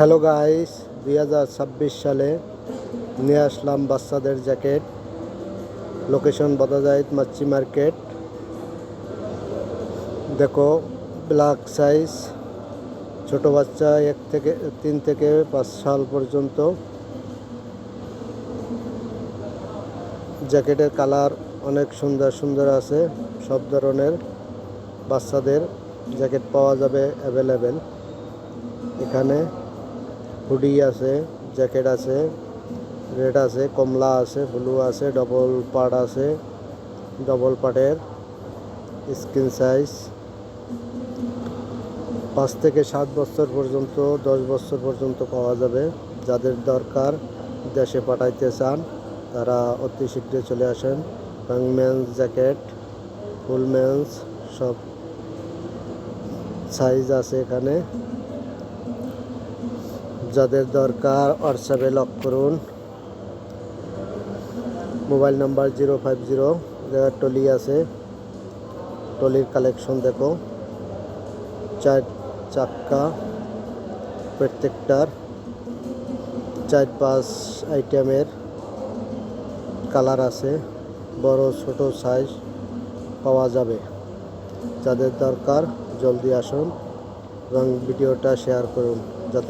Hello guys, 2026 সালে নিয়ে আসলাম বাচ্চাদের জ্যাকেট। লোকেশন বদাজাইত মাচ্ছি মার্কেট। দেখো, ব্ল্যাক সাইজ, ছোট বাচ্চা 3 থেকে 5 সাল পর্যন্ত। জ্যাকেটের কালার অনেক সুন্দর সুন্দর আছে। সব ধরনের বাচ্চাদের জ্যাকেট পাওয়া যাবে অ্যাভেলেবেল। এখানে হুডি আছে, জ্যাকেট আছে, রেড আছে, কমলা আছে, ব্লু আছে, ডবল পার্ট আছে, ডবল পার্টের স্ক্রিন সাইজ 5 থেকে 7 বছর পর্যন্ত, 10 বছর পর্যন্ত পাওয়া যাবে। যাদের দরকার, দেশে পাঠাইতে চান, তারা অতি শীঘ্রই চলে আসেন। মেন্স জ্যাকেট, ফুল মেন্স সব সাইজ আছে এখানে। যাদের দরকার হোয়াটসঅ্যাপে লক করুন। Mobile number 050। টলি আছে, টলির কালেকশন দেখো। 4 চাক্কা, প্রত্যেকটার 4-5 আইটেমের কালার আছে। বড় ছোট সাইজ পাওয়া যাবে। যাদের দরকার জলদি আসুন এবং ভিডিওটা শেয়ার করুন যাতে